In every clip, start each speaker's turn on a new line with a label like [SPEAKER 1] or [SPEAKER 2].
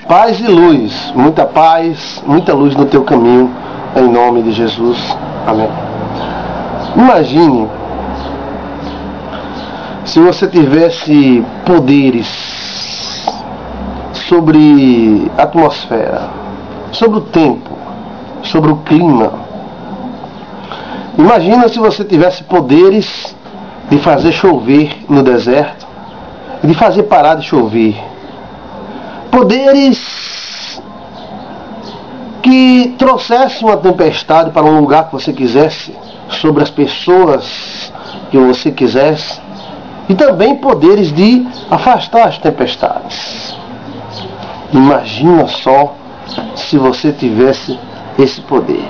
[SPEAKER 1] Paz e luz, muita luz no teu caminho, em nome de Jesus. Amém. Imagine se você tivesse poderes sobre a atmosfera, sobre o tempo, sobre o clima. Imagina se você tivesse poderes de fazer chover no deserto e de fazer parar de chover. Poderes que trouxessem uma tempestade para um lugar que você quisesse, sobre as pessoas que você quisesse, e também poderes de afastar as tempestades. Imagina só se você tivesse esse poder.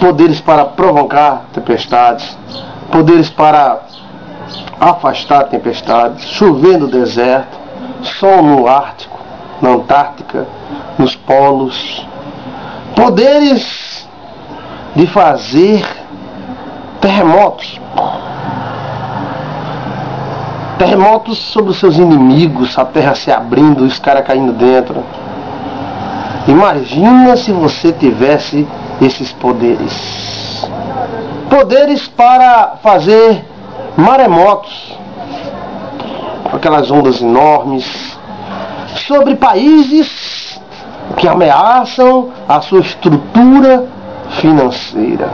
[SPEAKER 1] Poderes para provocar tempestades, poderes para afastar tempestades, chover no deserto, sol no Ártico, na Antártica, nos polos. Poderes de fazer terremotos. Terremotos sobre os seus inimigos, a terra se abrindo, os caras caindo dentro. Imagina se você tivesse esses poderes. Poderes para fazer maremotos, aquelas ondas enormes, sobre países que ameaçam a sua estrutura financeira.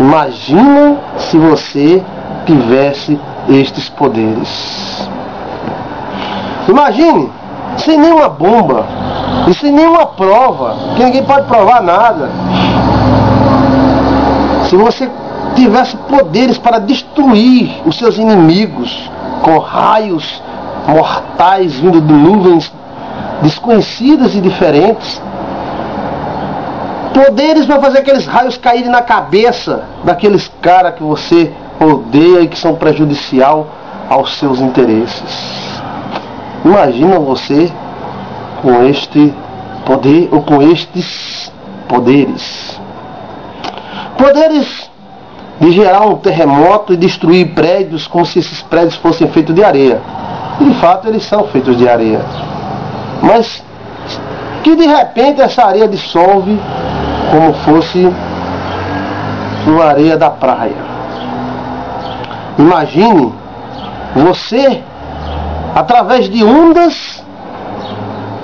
[SPEAKER 1] Imagina se você tivesse estes poderes. Imagine, sem nenhuma bomba e sem nenhuma prova, que ninguém pode provar nada. Se você tivesse poderes para destruir os seus inimigos com raios mortais vindo de nuvens desconhecidas e diferentes, poderes para fazer aqueles raios caírem na cabeça daqueles caras que você odeia e que são prejudicial aos seus interesses. Imagina você com este poder ou com estes poderes. Poderes de gerar um terremoto e destruir prédios como se esses prédios fossem feitos de areia. E de fato eles são feitos de areia. Mas que de repente essa areia dissolve como fosse uma areia da praia. Imagine você, através de ondas,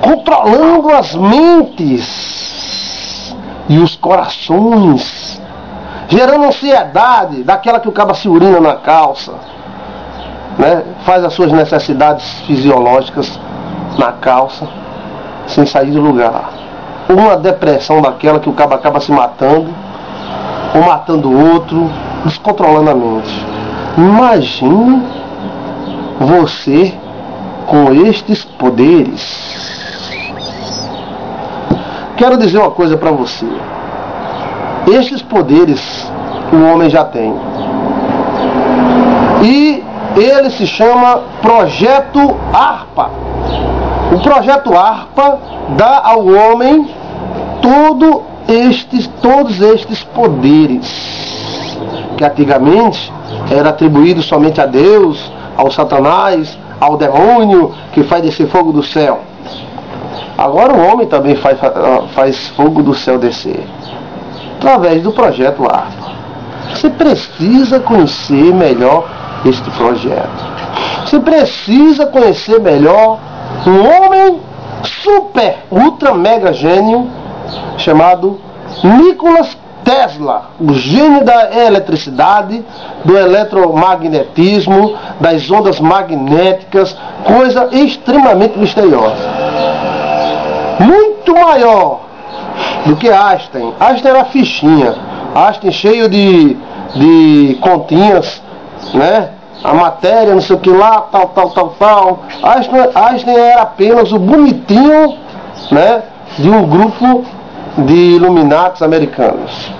[SPEAKER 1] controlando as mentes e os corações, gerando ansiedade, daquela que o caba se urina na calça, né? Faz as suas necessidades fisiológicas na calça, sem sair do lugar. Uma depressão daquela que o caba acaba se matando, ou matando o outro, descontrolando a mente. Imagine você com estes poderes. Quero dizer uma coisa para você. Estes poderes o homem já tem. E ele se chama Projeto ARPA. O Projeto ARPA dá ao homem todos estes poderes que antigamente era atribuído somente a Deus, ao Satanás, ao demônio que faz descer fogo do céu. Agora o homem também faz fogo do céu descer, através do Projeto ARPA. Você precisa conhecer melhor este projeto. Você precisa conhecer melhor um homem super, ultra, mega gênio chamado Nikola Tesla, o gênio da eletricidade, do eletromagnetismo, das ondas magnéticas, coisa extremamente misteriosa. Muito maior do que Einstein. Einstein era fichinha. Einstein cheio de continhas, né? A matéria, não sei o que lá, tal. Einstein era apenas o bonitinho, né? De um grupo de Illuminatis americanos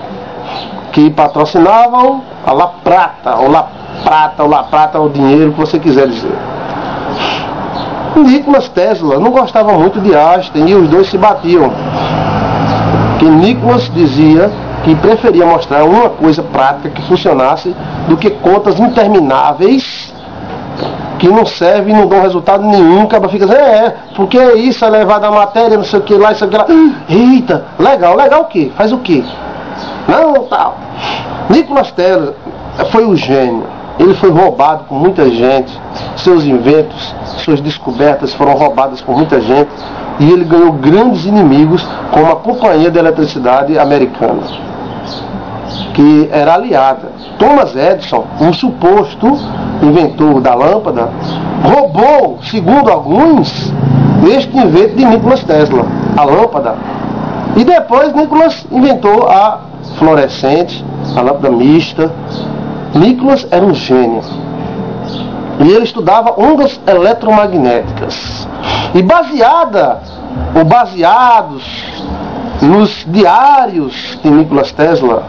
[SPEAKER 1] que patrocinavam a La Prata, o dinheiro que você quiser dizer. Nikola Tesla não gostava muito de Einstein e os dois se batiam. Que Nikola dizia que preferia mostrar uma coisa prática que funcionasse do que contas intermináveis que não serve e não dão resultado nenhum, o cara fica dizendo, porque isso é levado a matéria, não sei o que lá, isso aqui lá. Eita, legal o quê? Faz o quê? Não, tal. Nikola Tesla foi o gênio. Ele foi roubado por muita gente, seus inventos, suas descobertas foram roubadas por muita gente, e ele ganhou grandes inimigos, como a Companhia de Eletricidade Americana, que era aliada. Thomas Edison, um suposto inventor da lâmpada, roubou, segundo alguns, este invento de Nikola Tesla, a lâmpada. E depois Nikola inventou a fluorescente, a lâmpada mista. Nikola era um gênio. E ele estudava ondas eletromagnéticas. E baseados nos diários de Nikola Tesla,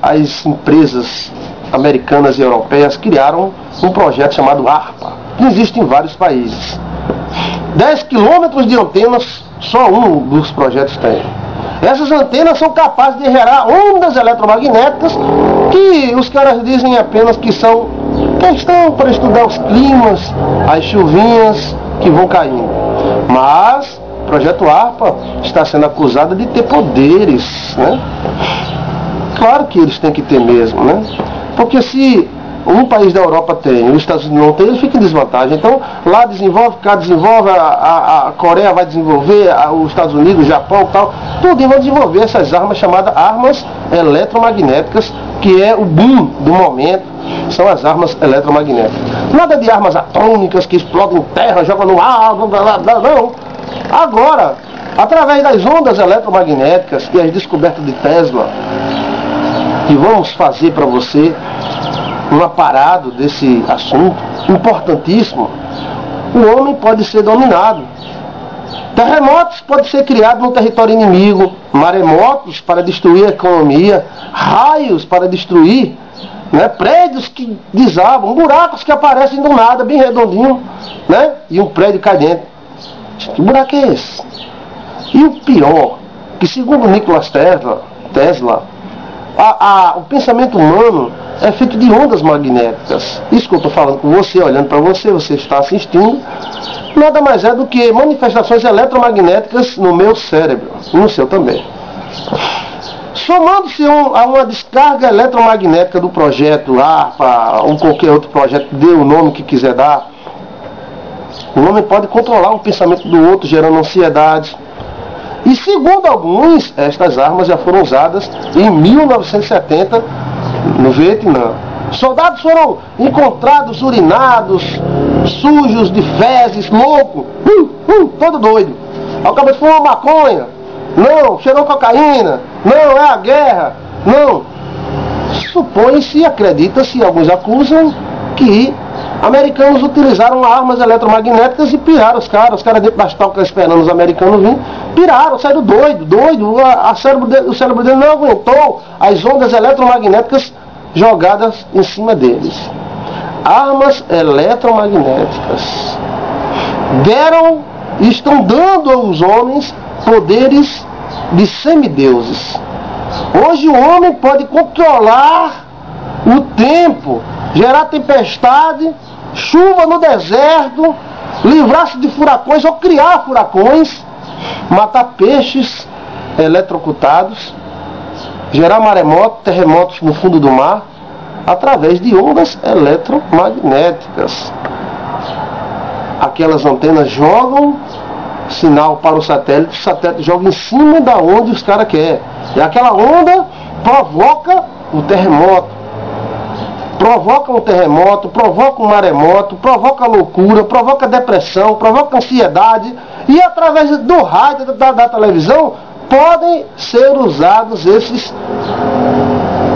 [SPEAKER 1] as empresas americanas e europeias criaram um projeto chamado ARPA, que existe em vários países. 10 quilômetros de antenas, só um dos projetos tem. Essas antenas são capazes de gerar ondas eletromagnéticas que os caras dizem apenas que são questão para estudar os climas, as chuvinhas que vão caindo. Mas o projeto ARPA está sendo acusado de ter poderes, né? Claro que eles têm que ter mesmo, né? Porque se um país da Europa tem, os Estados Unidos não tem, eles ficam em desvantagem. Então, lá desenvolve, cá desenvolve, a Coreia vai desenvolver, os Estados Unidos, o Japão e tal, tudo vão desenvolver essas armas chamadas armas eletromagnéticas, que é o boom do momento, são as armas eletromagnéticas. Nada de armas atômicas que explodem em terra, jogam no ar, não. Agora, através das ondas eletromagnéticas e as descobertas de Tesla, que vamos fazer para você um aparado desse assunto importantíssimo, o homem pode ser dominado. Terremotos podem ser criados no território inimigo, maremotos para destruir a economia, raios para destruir, né, prédios que desabam, buracos que aparecem do nada, bem redondinho, né, e um prédio cai dentro. Que buraco é esse? E o pior, que segundo Nikola Tesla, o pensamento humano é feito de ondas magnéticas. Isso que eu estou falando com você, olhando para você, você está assistindo, nada mais é do que manifestações eletromagnéticas no meu cérebro, e no seu também. Somando-se a uma descarga eletromagnética do projeto ARPA, ou qualquer outro projeto, dê o nome que quiser dar, o homem pode controlar o pensamento do outro, gerando ansiedade. E segundo alguns, estas armas já foram usadas em 1970 no Vietnã. Soldados foram encontrados urinados, sujos de fezes, louco, todo doido. Ao cabo fumou maconha, não, cheirou cocaína, não, é a guerra, não. Supõe-se e acredita-se, alguns acusam, que americanos utilizaram armas eletromagnéticas e piraram os caras dentro das tocas esperando os americanos virem, piraram, saíram doido, o cérebro dele não aguentou as ondas eletromagnéticas jogadas em cima deles. Armas eletromagnéticas deram e estão dando aos homens poderes de semideuses. Hoje o homem pode controlar o tempo, gerar tempestade, chuva no deserto, livrar-se de furacões ou criar furacões, matar peixes eletrocutados, gerar maremotos, terremotos no fundo do mar, através de ondas eletromagnéticas. Aquelas antenas jogam sinal para o satélite joga em cima da onde os caras querem. E aquela onda provoca o terremoto. Provoca um terremoto, provoca um maremoto, provoca loucura, provoca depressão, provoca ansiedade. E através do rádio, da televisão, podem ser usados esses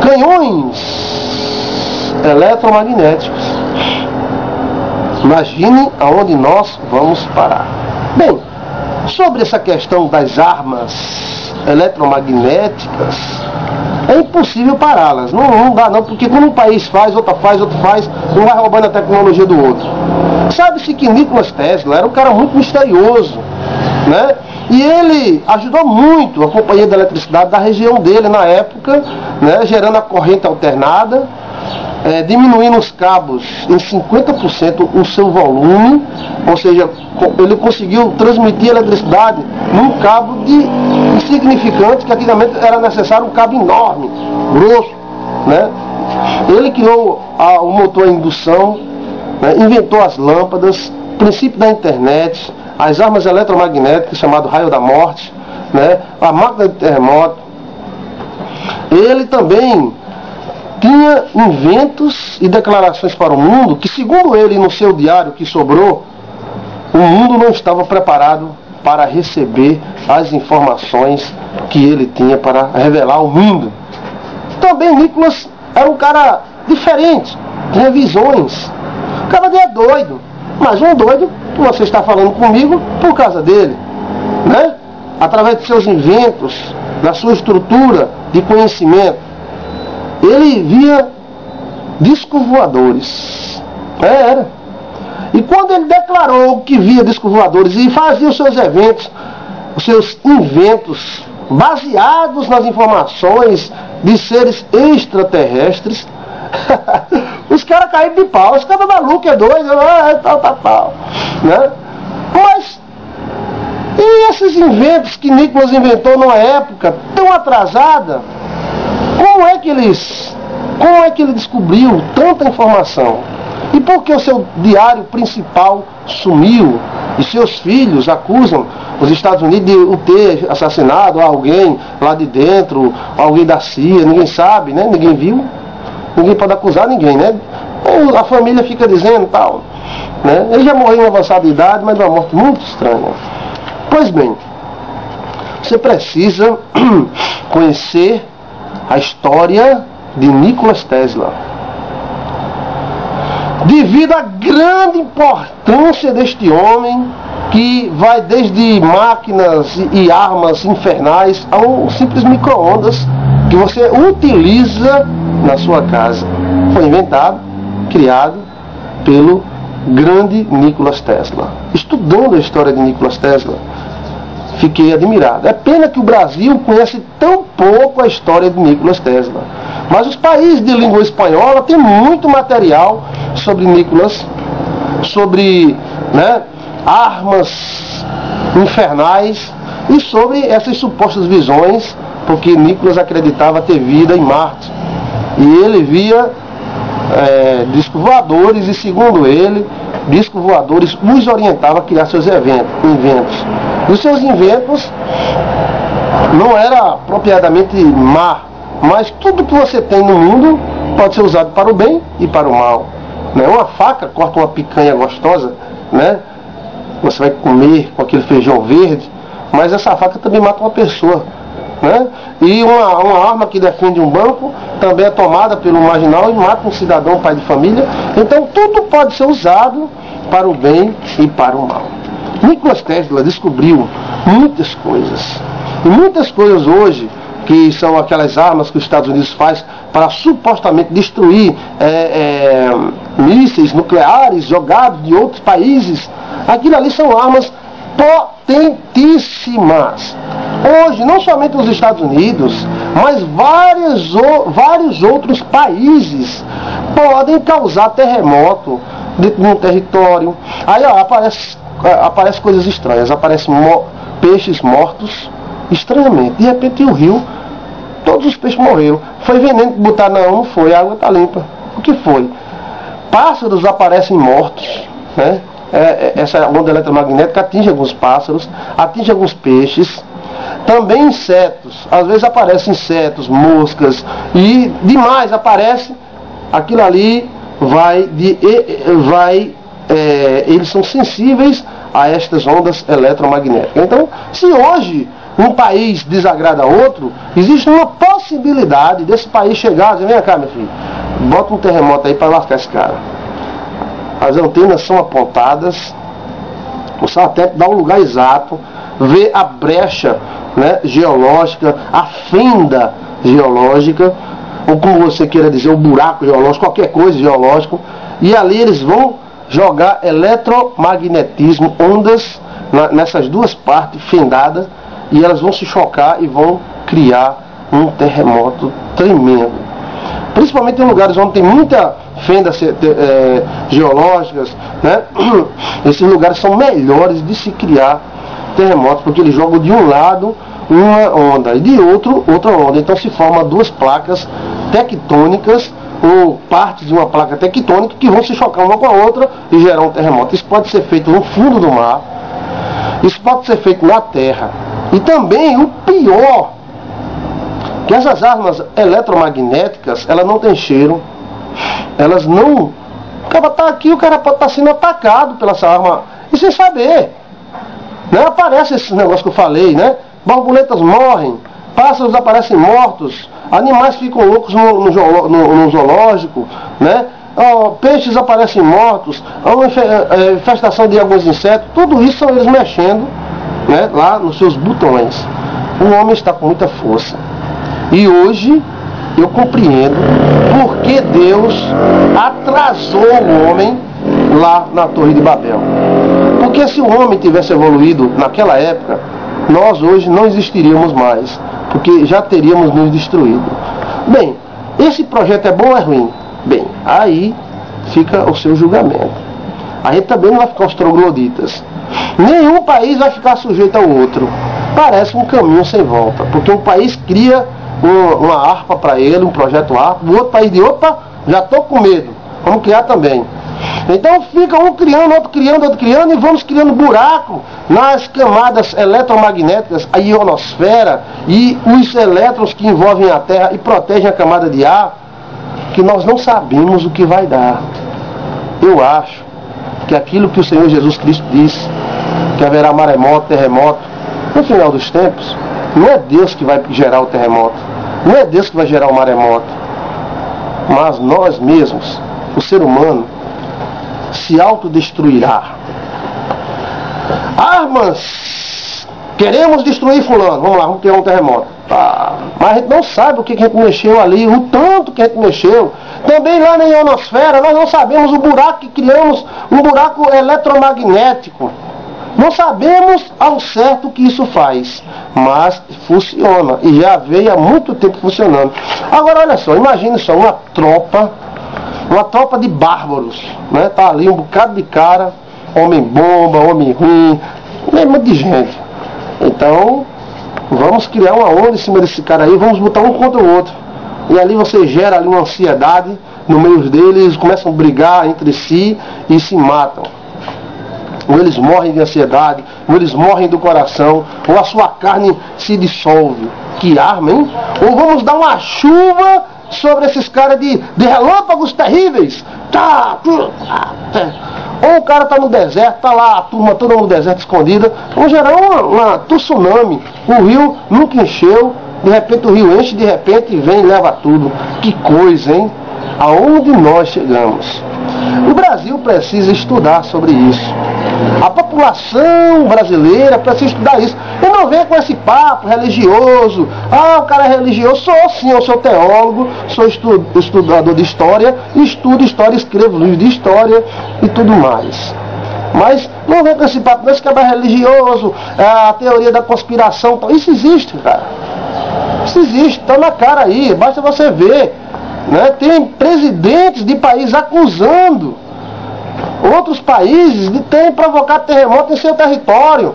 [SPEAKER 1] canhões eletromagnéticos. Imagine aonde nós vamos parar. Bem, sobre essa questão das armas eletromagnéticas, é impossível pará-las. Não dá não, porque quando um país faz, outro faz, um vai roubando a tecnologia do outro. Sabe-se que Nikola Tesla era um cara muito misterioso, né? E ele ajudou muito a Companhia de Eletricidade da região dele na época, né? Gerando a corrente alternada. diminuir nos cabos em 50% o seu volume, ou seja, ele conseguiu transmitir eletricidade num cabo insignificante, que antigamente era necessário um cabo enorme, grosso, né? Ele criou o motor a indução, né? Inventou as lâmpadas, princípio da internet, as armas eletromagnéticas, chamado raio da morte, né? A máquina de terremoto. Ele também tinha inventos e declarações para o mundo que, segundo ele, no seu diário que sobrou, o mundo não estava preparado para receber as informações que ele tinha para revelar ao mundo. Também Nicolas era um cara diferente, tinha visões. O cara é doido, mas um doido que você está falando comigo por causa dele, né? Através de seus inventos, da sua estrutura de conhecimento. Ele via discos voadores. Era. E quando ele declarou que via discos voadores e fazia os seus eventos, os seus inventos, baseados nas informações de seres extraterrestres, os caras caíram de pau. Os caras malucos, é doido, tal, né? Mas, e esses inventos que Nicolas inventou numa época tão atrasada, como é que ele descobriu tanta informação? E por que o seu diário principal sumiu? E seus filhos acusam os Estados Unidos de o ter assassinado alguém lá de dentro, alguém da CIA, ninguém sabe, né? Ninguém viu, ninguém pode acusar ninguém, né? A família fica dizendo tal, né? Ele já morreu em avançada idade, mas de uma morte muito estranha. Pois bem, você precisa conhecer a história de Nikola Tesla. Devido à grande importância deste homem, que vai desde máquinas e armas infernais a um simples micro-ondas que você utiliza na sua casa. Foi inventado, criado pelo grande Nikola Tesla. Estudando a história de Nikola Tesla, fiquei admirado. É pena que o Brasil conhece tão pouco a história de Nikola Tesla. Mas os países de língua espanhola têm muito material sobre Nicolas, sobre, né, armas infernais e sobre essas supostas visões, porque Nicolas acreditava ter vida em Marte. E ele via discos voadores, e segundo ele, discos voadores os orientava a criar seus inventos. E os seus inventos não era propriamente má, mas tudo que você tem no mundo pode ser usado para o bem e para o mal, né? Uma faca corta uma picanha gostosa, né? Você vai comer com aquele feijão verde, mas essa faca também mata uma pessoa, né? E uma arma que defende um banco também é tomada pelo marginal e mata um cidadão, pai de família. Então tudo pode ser usado para o bem e para o mal. Nikola Tesla descobriu muitas coisas. E muitas coisas hoje, que são aquelas armas que os Estados Unidos faz para supostamente destruir mísseis nucleares jogados de outros países, aquilo ali são armas potentíssimas. Hoje, não somente os Estados Unidos, mas vários outros países podem causar terremoto dentro de um território. Aí aparece coisas estranhas, aparecem peixes mortos estranhamente. De repente o rio, todos os peixes morreram. Foi veneno que botaram? Não foi, a água está limpa. O que foi? Pássaros aparecem mortos, né? Essa onda eletromagnética atinge alguns pássaros, atinge alguns peixes. Também insetos, às vezes aparecem insetos, moscas, e demais aparece, aquilo ali eles são sensíveis a estas ondas eletromagnéticas. Então, se hoje um país desagrada outro, existe uma possibilidade desse país chegar e dizer: vem cá, meu filho, bota um terremoto aí para lascar esse cara. As antenas são apontadas, o satélite dá o lugar exato, vê a brecha, né, geológica, a fenda geológica, ou como você queira dizer, o buraco geológico, qualquer coisa geológico, e ali eles vão jogar eletromagnetismo, ondas nessas duas partes fendadas, e elas vão se chocar e vão criar um terremoto tremendo. principalmente em lugares onde tem muita fendas geológicas, né? Esses lugares são melhores de se criar terremotos, porque eles jogam de um lado uma onda e de outro outra onda. Então se forma duas placas tectônicas ou partes de uma placa tectônica que vão se chocar uma com a outra e gerar um terremoto. Isso pode ser feito no fundo do mar, isso pode ser feito na terra. E também o pior, que essas armas eletromagnéticas, elas não têm cheiro, elas não... O cara está aqui, o cara pode estar sendo atacado pela essa arma e sem saber, né? Aparece esses negócios que eu falei, né? Borboletas morrem, pássaros aparecem mortos, animais ficam loucos no zoológico, né? Peixes aparecem mortos, há uma infestação de alguns insetos. Tudo isso são eles mexendo, né, lá nos seus botões. O homem está com muita força. E hoje eu compreendo por que Deus atrasou o homem lá na Torre de Babel. Porque se o homem tivesse evoluído naquela época, nós hoje não existiríamos mais, porque já teríamos nos destruído. Bem, esse projeto é bom ou é ruim? Bem, aí fica o seu julgamento. A gente também não vai ficar os trogloditas. Nenhum país vai ficar sujeito ao outro. Parece um caminho sem volta, porque um país cria uma harpa para ele, um projeto harpa, o outro país diz, opa, já estou com medo, vamos criar também. Então fica um criando, outro criando, e vamos criando buraco nas camadas eletromagnéticas, a ionosfera e os elétrons que envolvem a Terra e protegem a camada de ar, que nós não sabemos o que vai dar. Eu acho que aquilo que o Senhor Jesus Cristo disse, que haverá maremoto, terremoto, no final dos tempos, não é Deus que vai gerar o terremoto, não é Deus que vai gerar o maremoto, mas nós mesmos, o ser humano, se autodestruirá. Armas! Queremos destruir fulano, vamos lá, vamos criar um terremoto. Mas a gente não sabe o que a gente mexeu ali, o tanto que a gente mexeu. Também lá na ionosfera, nós não sabemos o buraco que criamos, um buraco eletromagnético. Não sabemos ao certo o que isso faz, mas funciona, e já veio há muito tempo funcionando. Agora olha só, imagine só uma tropa de bárbaros, né? Tá ali um bocado de cara, homem bomba, homem ruim, mesmo de gente. Então, vamos criar uma onda em cima desse cara aí, vamos botar um contra o outro. E ali você gera ali uma ansiedade no meio deles, eles começam a brigar entre si e se matam. Ou eles morrem de ansiedade, ou eles morrem do coração, ou a sua carne se dissolve. Que arma, hein? Ou vamos dar uma chuva sobre esses caras de relâmpagos terríveis. Ou o cara está no deserto, está lá a turma toda no deserto escondida. Vamos gerar uma tsunami. O rio nunca encheu, de repente o rio enche, de repente vem e leva tudo. Que coisa, hein? Aonde nós chegamos? O Brasil precisa estudar sobre isso. A população brasileira precisa estudar isso. E não venha com esse papo religioso. O cara é religioso. Sou sim, eu sou teólogo, sou estudador de história, estudo história, escrevo livros de história e tudo mais. Mas não vem com esse papo, não, esse cara é religioso, a teoria da conspiração. Isso existe, cara. Isso existe, está na cara aí, basta você ver. Né? Tem presidentes de países acusando outros países de terem provocado terremoto em seu território,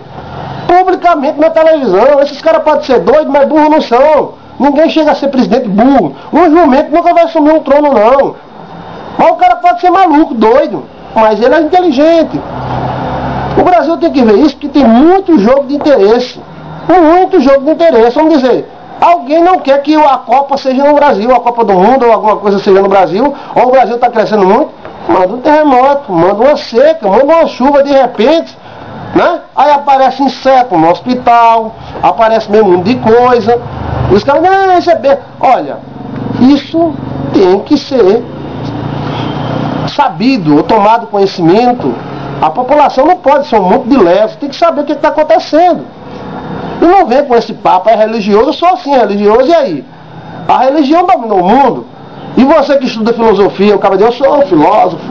[SPEAKER 1] publicamente na televisão. Esses caras podem ser doidos, mas burros não são. Ninguém chega a ser presidente burro. Um jumento nunca vai assumir um trono, não. Mas o cara pode ser maluco, doido, mas ele é inteligente. O Brasil tem que ver isso, porque tem muito jogo de interesse. Muito jogo de interesse. Vamos dizer, alguém não quer que a Copa seja no Brasil, a Copa do Mundo ou alguma coisa seja no Brasil, ou o Brasil está crescendo muito. Manda um terremoto, manda uma seca, manda uma chuva de repente, né? Aí aparece inseto no hospital, aparece mesmo um monte de coisa. Os caras, não, isso é bem. Olha, isso tem que ser sabido ou tomado conhecimento. A população não pode ser um monte de leso, tem que saber o que está acontecendo. E não vem com esse papo, é religioso, eu sou assim, religioso, e aí? A religião dominou o mundo. E você que estuda filosofia, o cara diz, eu sou um filósofo,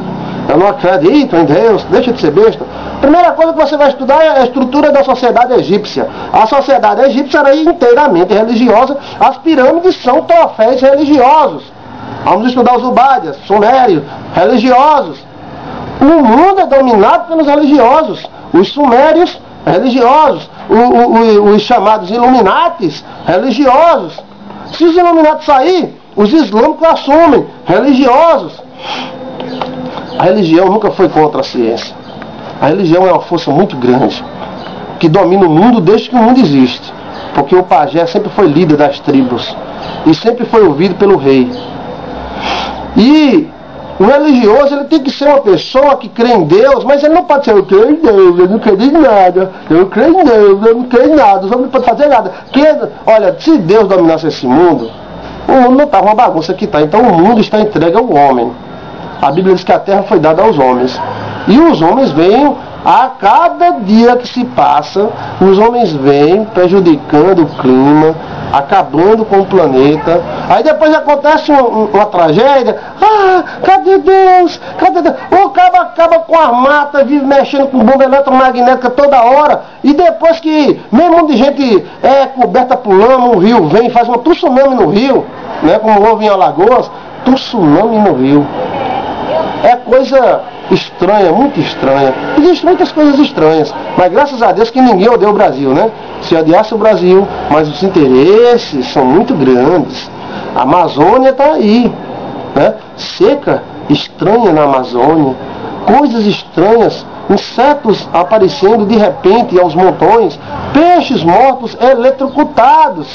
[SPEAKER 1] eu não acredito em Deus, deixa de ser besta. Primeira coisa que você vai estudar é a estrutura da sociedade egípcia. A sociedade egípcia era inteiramente religiosa, as pirâmides são troféus religiosos. Vamos estudar os Ubádias, sumérios, religiosos. O mundo é dominado pelos religiosos. Os sumérios, religiosos. Os chamados Illuminatis, religiosos. Se os Illuminatis saírem, os islâmicos assumem, religiosos. A religião nunca foi contra a ciência. A religião é uma força muito grande, que domina o mundo desde que o mundo existe. Porque o pajé sempre foi líder das tribos e sempre foi ouvido pelo rei. E o religioso, ele tem que ser uma pessoa que crê em Deus, mas ele não pode ser, eu creio em Deus, eu não creio em nada, eu creio em Deus, eu não creio em nada, os homens não podem fazer nada. Olha, se Deus dominasse esse mundo, o mundo não estava uma bagunça que está. Então o mundo está entregue ao homem. A Bíblia diz que a terra foi dada aos homens. E os homens vêm, a cada dia que se passa, os homens vêm prejudicando o clima, acabando com o planeta. Aí depois acontece uma tragédia. Ah, cadê Deus? Cadê Deus? O acaba com a mata, vive mexendo com bomba eletromagnética toda hora. E depois que meio mundo de gente é coberta por lama, um rio vem, faz um tsunami no rio, né, como houve em Alagoas, tsunami no rio. É coisa estranha, muito estranha. Existem muitas coisas estranhas, mas graças a Deus que ninguém odeia o Brasil, né? Se odiasse o Brasil, mas os interesses são muito grandes. A Amazônia está aí, né? Seca estranha na Amazônia, coisas estranhas, insetos aparecendo de repente aos montões, peixes mortos eletrocutados.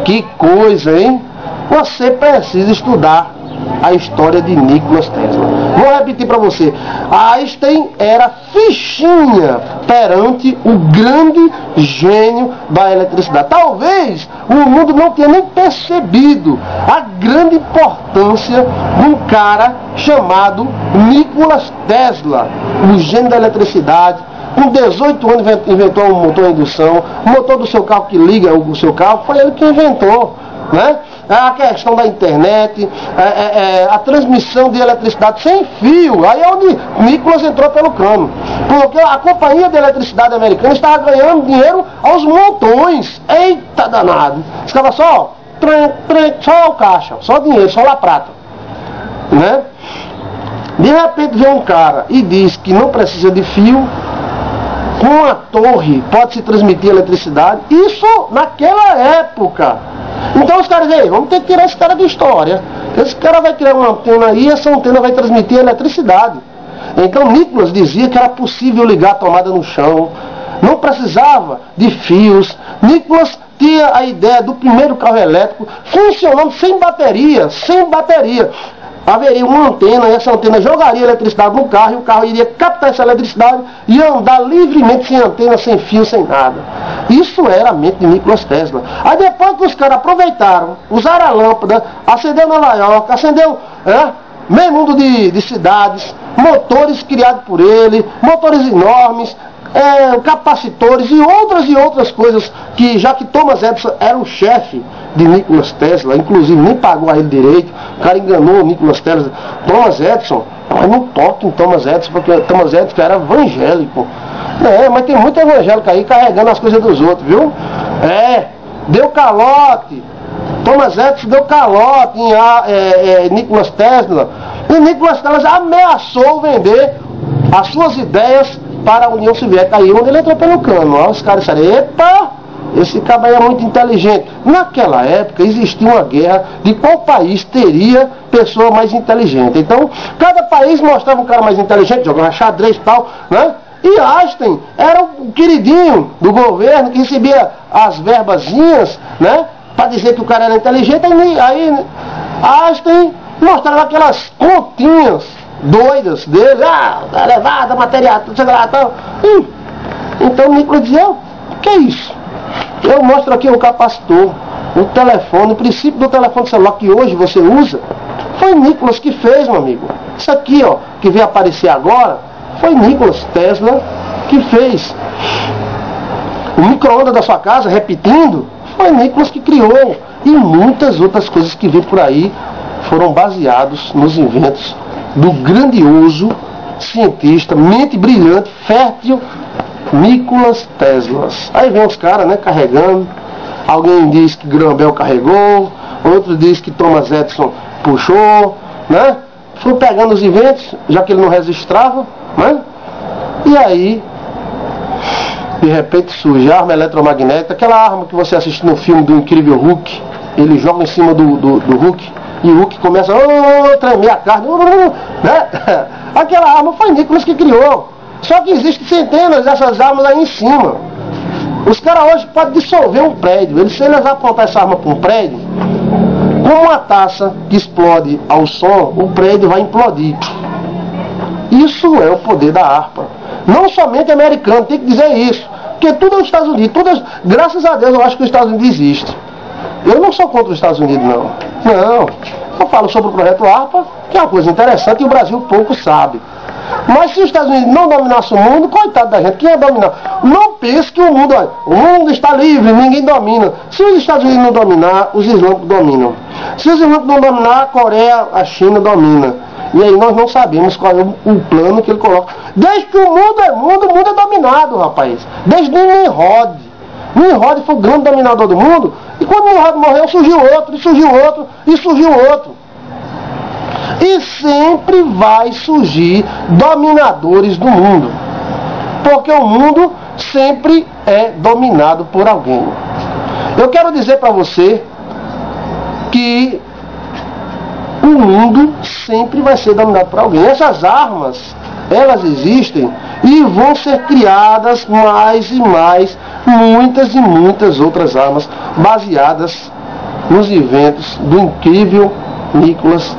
[SPEAKER 1] Que coisa, hein? Você precisa estudar a história de Nikola Tesla. Vou repetir para você. Einstein era fichinha perante o grande gênio da eletricidade. Talvez o mundo não tenha nem percebido a grande importância de um cara chamado Nikola Tesla, o gênio da eletricidade. Com 18 anos inventou um motor a indução. O motor do seu carro que liga o seu carro foi ele que inventou, né? A questão da internet, a transmissão de eletricidade sem fio. Aí é onde Nicolas entrou pelo cano. Porque a companhia de eletricidade americana estava ganhando dinheiro aos montões. Eita danado! Ficava só o caixa, só dinheiro, só la prata, né? De repente vem um cara e diz que não precisa de fio. Com uma torre pode se transmitir eletricidade. Isso naquela época. Então os caras dizem, vamos ter que tirar esse cara de história. Esse cara vai criar uma antena aí e essa antena vai transmitir eletricidade. Então Nicolas dizia que era possível ligar a tomada no chão. Não precisava de fios. Nicolas tinha a ideia do primeiro carro elétrico funcionando sem bateria. Sem bateria. Haveria uma antena e essa antena jogaria eletricidade no carro e o carro iria captar essa eletricidade e andar livremente sem antena, sem fio, sem nada. Isso era a mente de Nikola Tesla. Aí depois que os caras aproveitaram, usaram a lâmpada, acendeu Nova York, acendeu meio mundo de cidades, motores criados por ele, motores enormes, capacitores e outras coisas que, já que Thomas Edison era o chefe de Nikola Tesla, inclusive nem pagou a ele direito, o cara enganou o Nikola Tesla. Thomas Edison, mas não toque em Thomas Edison, porque Thomas Edison era evangélico. Mas tem muito evangélico aí carregando as coisas dos outros, viu? Deu calote. Thomas Edison deu calote em Nikola Tesla. E Nikola Tesla ameaçou vender as suas ideias para a União Soviética. Aí onde ele entrou pelo cano. Ó, os caras disseram, epa, esse cara é muito inteligente. Naquela época existia uma guerra de qual país teria pessoa mais inteligente. Então, cada país mostrava um cara mais inteligente, jogava xadrez e tal, né? E Einstein era o queridinho do governo que recebia as verbazinhas, né? Para dizer que o cara era inteligente. Aí Einstein mostrava aquelas continhas doidas dele, elevada, material, tudo lá, tal. Então o Nicolas dizia, o que é isso? Eu mostro aqui o capacitor, o telefone, o princípio do telefone celular que hoje você usa, foi Nicolas que fez, meu amigo. Isso aqui, ó, que veio aparecer agora, foi Nikola Tesla que fez. O micro-ondas da sua casa, repetindo, foi Nicolas que criou. E muitas outras coisas que vêm por aí foram baseados nos inventos do grandioso cientista, mente brilhante, fértil, Nikola Tesla. Aí vem os caras, né, carregando. Alguém diz que Graham Bell carregou, outro diz que Thomas Edison puxou, né? Foi pegando os inventos, já que ele não registrava, né? E aí, de repente surge a arma eletromagnética, aquela arma que você assiste no filme do Incrível Hulk, ele joga em cima do Hulk, e o Hulk começa a tremer a carne, né? Aquela arma foi Nicholas que criou. Só que existem centenas dessas armas aí em cima. Os caras hoje podem dissolver um prédio. Se eles apontar essa arma para um prédio, como uma taça que explode ao som, o prédio vai implodir. Isso é o poder da harpa. Não somente americano, tem que dizer isso. Porque tudo é os Estados Unidos. Graças a Deus eu acho que os Estados Unidos existem. Eu não sou contra os Estados Unidos, não. Não. Eu falo sobre o projeto harpa, que é uma coisa interessante e o Brasil pouco sabe. Mas se os Estados Unidos não dominassem o mundo, coitado da gente, quem ia dominar? Não pense que o mundo está livre, ninguém domina. Se os Estados Unidos não dominar, os islâmicos dominam. Se os islâmicos não dominar, a Coreia, a China domina. E aí nós não sabemos qual é o plano que ele coloca. Desde que o mundo é dominado, rapaz. Desde Nimrod. Nimrod foi o grande dominador do mundo. E quando Nimrod morreu, surgiu outro, e surgiu outro, e surgiu outro. E sempre vai surgir dominadores do mundo. Porque o mundo sempre é dominado por alguém. Eu quero dizer para você que o mundo sempre vai ser dominado por alguém. Essas armas, elas existem e vão ser criadas mais e mais, muitas e muitas outras armas baseadas nos inventos do incrível Nicholas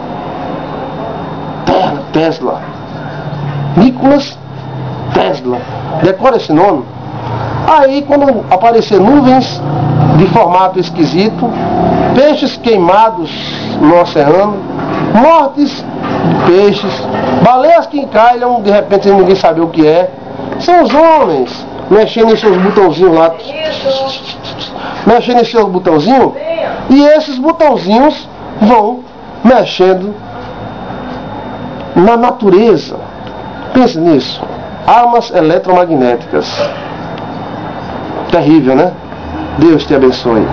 [SPEAKER 1] Tesla. Nicholas Tesla. Decora esse nome. Aí quando aparecer nuvens de formato esquisito, peixes queimados no oceano, mortes de peixes, baleias que encalham, de repente sem ninguém saber o que é, são os homens mexendo em seus botãozinhos lá, mexendo em seus botãozinhos, e esses botãozinhos vão mexendo na natureza. Pense nisso. Armas eletromagnéticas. Terrível, né? Deus te abençoe.